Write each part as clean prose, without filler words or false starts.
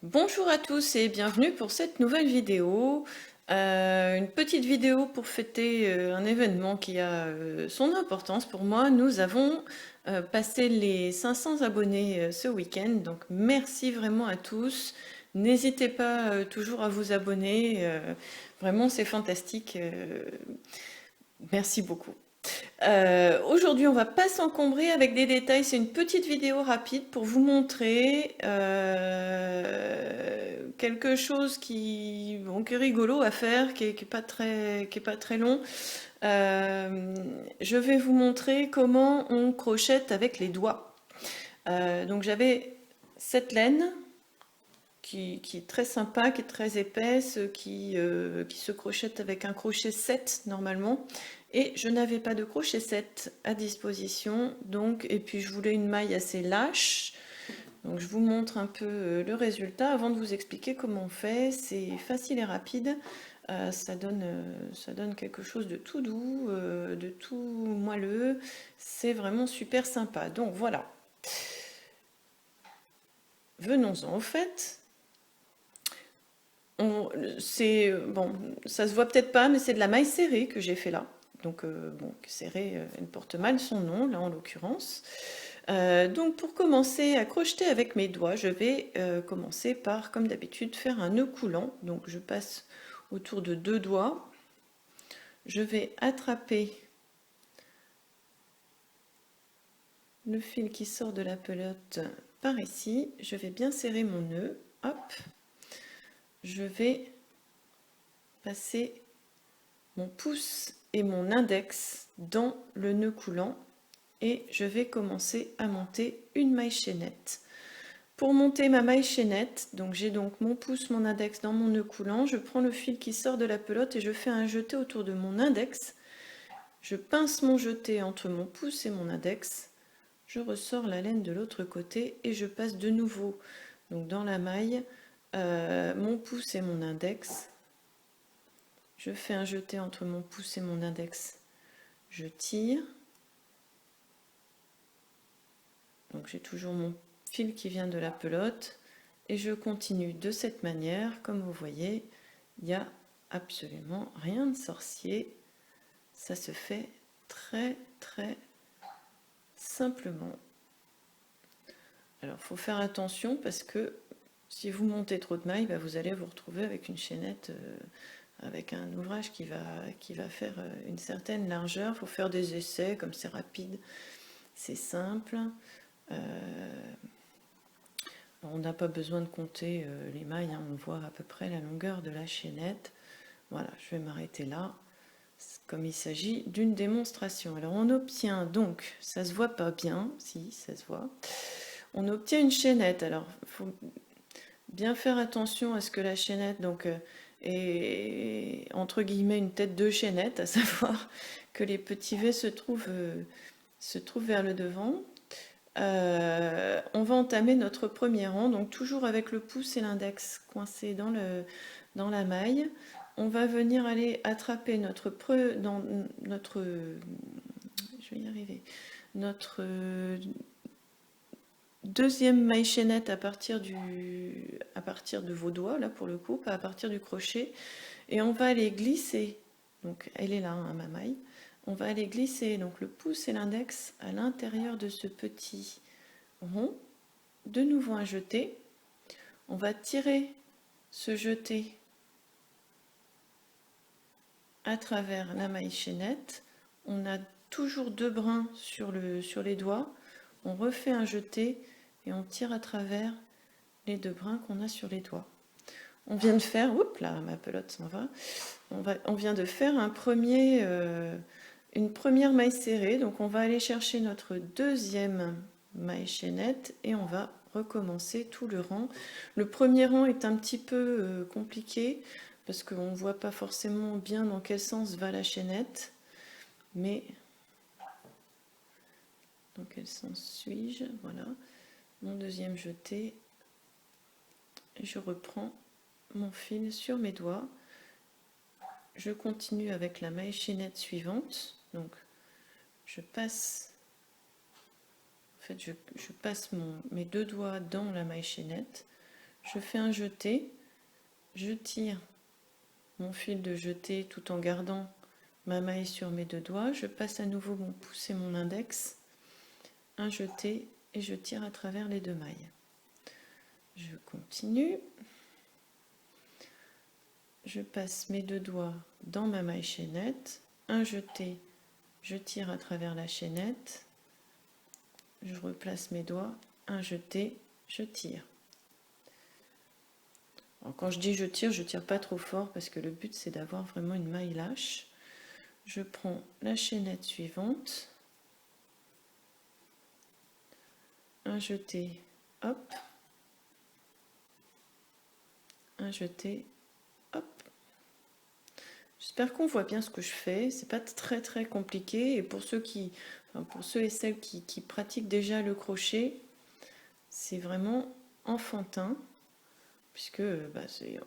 Bonjour à tous et bienvenue pour cette nouvelle vidéo. Une petite vidéo pour fêter un événement qui a son importance pour moi. Nous avons passé les 500 abonnés ce week-end, donc merci vraiment à tous. N'hésitez pas toujours à vous abonner, vraiment c'est fantastique. Merci beaucoup. Aujourd'hui, on va pas s'encombrer avec des détails. C'est une petite vidéo rapide pour vous montrer quelque chose qui est rigolo à faire, qui est pas très long. Je vais vous montrer comment on crochette avec les doigts. Donc j'avais cette laine qui est très sympa, qui est très épaisse, qui se crochette avec un crochet 7 normalement. Et je n'avais pas de crochet 7 à disposition, donc, et puis je voulais une maille assez lâche. Donc je vous montre un peu le résultat avant de vous expliquer comment on fait. C'est facile et rapide. Ça donne quelque chose de tout doux, de tout moelleux. C'est vraiment super sympa. Donc voilà. Venons-en au fait. C'est bon, ça se voit peut-être pas, mais c'est de la maille serrée que j'ai fait là. Donc bon, serrée, elle porte mal son nom là en l'occurrence. Donc pour commencer à crocheter avec mes doigts, je vais commencer par, comme d'habitude, faire un nœud coulant. Donc je passe autour de deux doigts. Je vais attraper le fil qui sort de la pelote par ici. Je vais bien serrer mon nœud. Hop. Je vais passer mon pouce et mon index dans le nœud coulant et je vais commencer à monter une maille chaînette. Pour monter ma maille chaînette, donc j'ai donc mon pouce, mon index dans mon nœud coulant, je prends le fil qui sort de la pelote et je fais un jeté autour de mon index. Je pince mon jeté entre mon pouce et mon index. Je ressors la laine de l'autre côté et je passe de nouveau donc dans la maille mon pouce et mon index. Je fais un jeté entre mon pouce et mon index. Je tire. Donc j'ai toujours mon fil qui vient de la pelote et je continue de cette manière. Comme vous voyez, il n'y a absolument rien de sorcier. Ça se fait très simplement. Alors il faut faire attention parce que si vous montez trop de mailles, vous allez vous retrouver avec une chaînette, avec un ouvrage qui va faire une certaine largeur. Il faut faire des essais, comme c'est rapide, c'est simple. On n'a pas besoin de compter les mailles, hein, on voit à peu près la longueur de la chaînette. Voilà, je vais m'arrêter là, comme il s'agit d'une démonstration. Alors on obtient donc, ça se voit pas bien, si ça se voit, on obtient une chaînette. Alors il faut bien faire attention à ce que la chaînette donc, est entre guillemets une tête de chaînette, à savoir que les petits V se trouvent vers le devant. On va entamer notre premier rang, donc toujours avec le pouce et l'index coincés dans la maille. On va venir aller attraper dans notre, je vais y arriver, notre deuxième maille chaînette à partir de vos doigts, là pour le coup, pas à partir du crochet, et on va aller glisser, donc elle est là, hein, ma maille, on va aller glisser donc le pouce et l'index à l'intérieur de ce petit rond, de nouveau un jeté, on va tirer ce jeté à travers la maille chaînette, on a toujours deux brins sur les doigts, on refait un jeté et on tire à travers les deux brins qu'on a sur les doigts. On vient de faire, oups là, ma pelote s'en va, on vient de faire une première maille serrée, donc on va aller chercher notre deuxième maille chaînette et on va recommencer tout le rang. Le premier rang est un petit peu compliqué parce qu'on ne voit pas forcément bien dans quel sens va la chaînette, mais dans quel sens suis-je? Voilà, mon deuxième jeté, et je reprends mon fil sur mes doigts. Je continue avec la maille chaînette suivante, donc je passe, en fait je passe mes deux doigts dans la maille chaînette, je fais un jeté, je tire mon fil de jeté tout en gardant ma maille sur mes deux doigts, je passe à nouveau mon pouce et mon index, un jeté et je tire à travers les deux mailles. Je continue, je passe mes deux doigts dans ma maille chaînette, un jeté, je tire à travers la chaînette, je replace mes doigts, un jeté, je tire. Alors, quand je dis je tire pas trop fort parce que le but c'est d'avoir vraiment une maille lâche. Je prends la chaînette suivante, un jeté, hop, un jeté, hop. J'espère qu'on voit bien ce que je fais, c'est pas très compliqué et pour ceux et celles qui pratiquent déjà le crochet, c'est vraiment enfantin puisque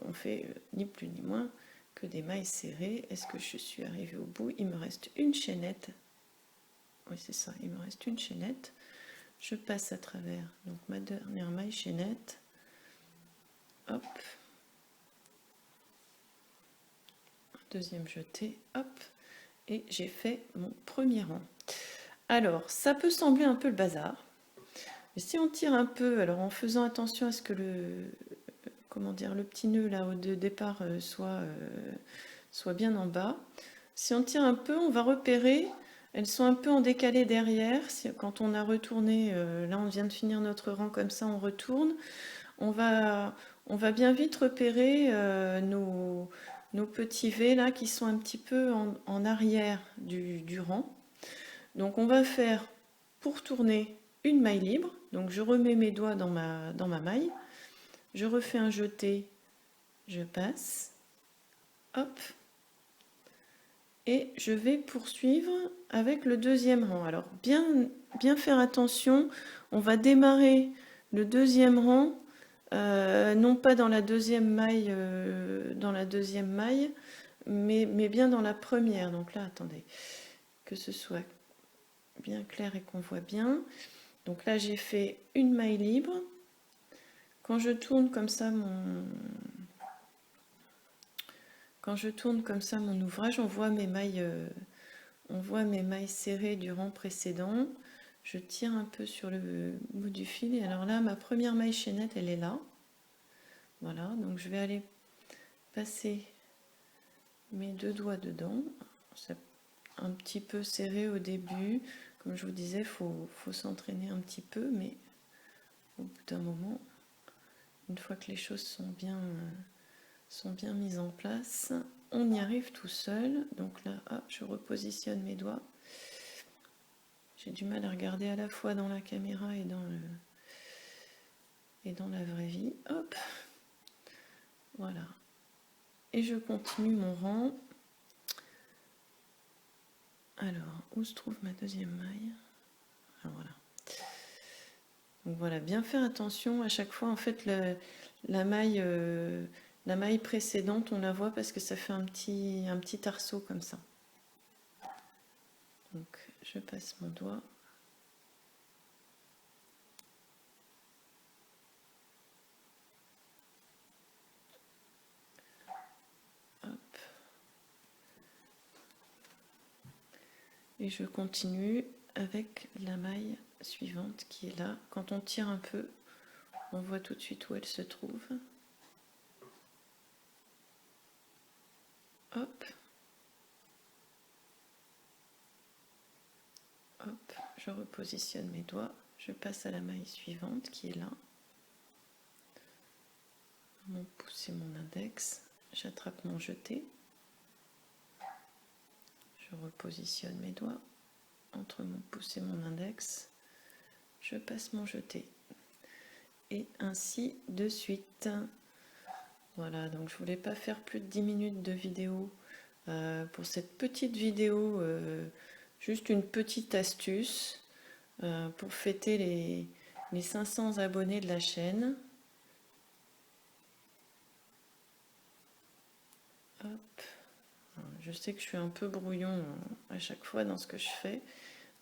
on fait ni plus ni moins que des mailles serrées. Est-ce que je suis arrivée au bout? Il me reste une chaînette. Oui, c'est ça, il me reste une chaînette. Je passe à travers donc ma dernière maille chaînette. Hop. Deuxième jeté, hop. Et j'ai fait mon premier rang. Alors, ça peut sembler un peu le bazar. Mais si on tire un peu, alors en faisant attention à ce que le petit nœud là au départ soit bien en bas. Si on tire un peu, on va repérer, elles sont un peu en décalé derrière. Quand on a retourné, là on vient de finir notre rang comme ça, on retourne. On va bien vite repérer nos petits V là qui sont un petit peu en arrière du rang. Donc on va faire, pour tourner, une maille libre. Donc je remets mes doigts dans ma maille. Je refais un jeté, je passe, hop, et je vais poursuivre avec le deuxième rang. Alors bien faire attention, on va démarrer le deuxième rang, non pas dans la deuxième maille, mais bien dans la première. Donc là, attendez, que ce soit bien clair et qu'on voit bien. Donc là, j'ai fait une maille libre. Quand je tourne comme ça mon ouvrage, on voit mes mailles serrées du rang précédent. Je tire un peu sur le bout du fil. Et alors là, ma première maille chaînette, elle est là. Voilà, donc je vais aller passer mes deux doigts dedans. C'est un petit peu serré au début. Comme je vous disais, il faut s'entraîner un petit peu, mais au bout d'un moment, une fois que les choses sont bien mises en place, on y arrive tout seul. Donc là, hop, je repositionne mes doigts. J'ai du mal à regarder à la fois dans la caméra et dans la vraie vie. Hop, voilà. Et je continue mon rang. Alors, où se trouve ma deuxième maille? Alors, voilà. Donc voilà, bien faire attention à chaque fois. En fait, la maille précédente, on la voit parce que ça fait un petit arceau comme ça. Donc, je passe mon doigt. Hop. Et je continue avec la maille suivante qui est là. Quand on tire un peu, on voit tout de suite où elle se trouve. Hop. Hop, je repositionne mes doigts. Je passe à la maille suivante qui est là. Mon pouce et mon index. J'attrape mon jeté. Je repositionne mes doigts entre mon pouce et mon index. Je passe mon jeté. Et ainsi de suite. Voilà, donc je voulais pas faire plus de 10 minutes de vidéo pour cette petite vidéo, juste une petite astuce pour fêter les 500 abonnés de la chaîne. Hop. Je sais que je suis un peu brouillon à chaque fois dans ce que je fais,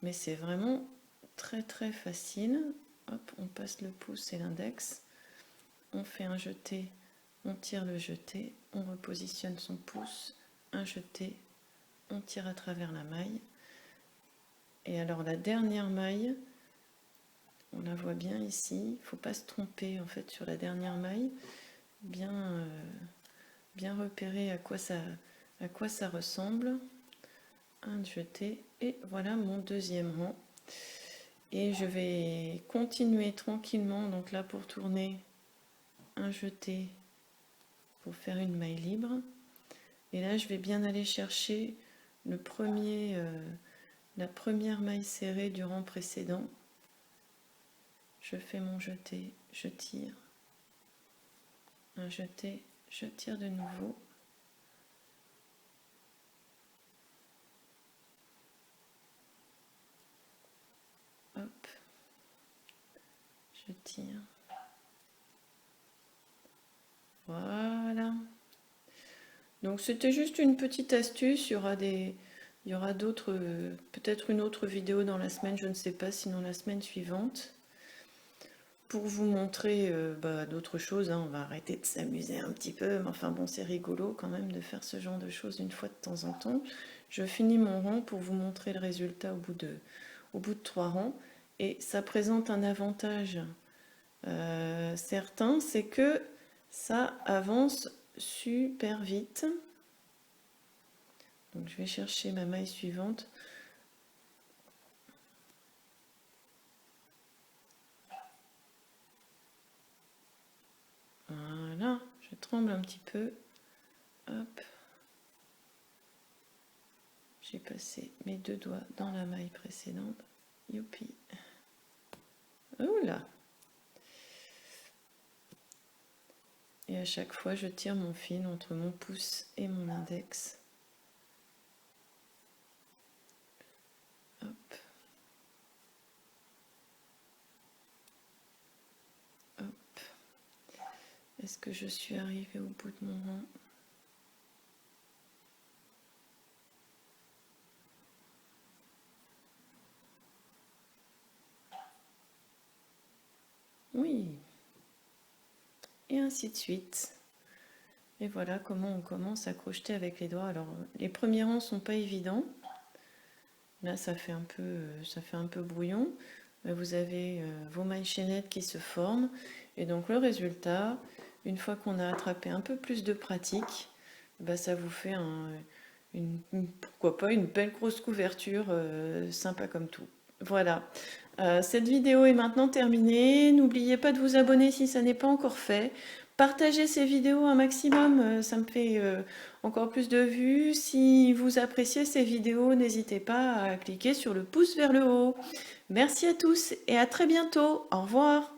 mais c'est vraiment très facile. Hop, on passe le pouce et l'index. on fait un jeté, on tire le jeté, on repositionne son pouce, un jeté, on tire à travers la maille. Et alors la dernière maille, on la voit bien ici, il ne faut pas se tromper en fait sur la dernière maille, bien repérer à quoi ça ressemble. Un jeté, et voilà mon deuxième rang. Et je vais continuer tranquillement, donc là pour tourner, un jeté pour faire une maille libre. Et là je vais bien aller chercher la première maille serrée du rang précédent. Je fais mon jeté, je tire, un jeté, je tire de nouveau. Hop, je tire. Voilà. Donc c'était juste une petite astuce, il y aura d'autres, peut-être une autre vidéo dans la semaine, je ne sais pas, sinon la semaine suivante, pour vous montrer d'autres choses, hein. On va arrêter de s'amuser un petit peu, mais enfin bon, c'est rigolo quand même de faire ce genre de choses une fois de temps en temps. Je finis mon rang pour vous montrer le résultat au bout de 3 rangs, et ça présente un avantage certain, c'est que ça avance super vite. Donc je vais chercher ma maille suivante. Voilà, je tremble un petit peu. Hop. J'ai passé mes 2 doigts dans la maille précédente. Youpi. Oula. Et à chaque fois, je tire mon fil entre mon pouce et mon index. Hop. Hop. Est-ce que je suis arrivée au bout de mon rang? Oui. Et ainsi de suite. Et voilà comment on commence à crocheter avec les doigts. Alors, les premiers rangs sont pas évidents. Là, ça fait un peu brouillon. Vous avez vos mailles chaînettes qui se forment. Et donc, le résultat, une fois qu'on a attrapé un peu plus de pratique, ça vous fait pourquoi pas une belle grosse couverture sympa comme tout. Voilà. Cette vidéo est maintenant terminée. N'oubliez pas de vous abonner si ça n'est pas encore fait. Partagez ces vidéos un maximum, ça me fait encore plus de vues. Si vous appréciez ces vidéos, n'hésitez pas à cliquer sur le pouce vers le haut. Merci à tous et à très bientôt. Au revoir.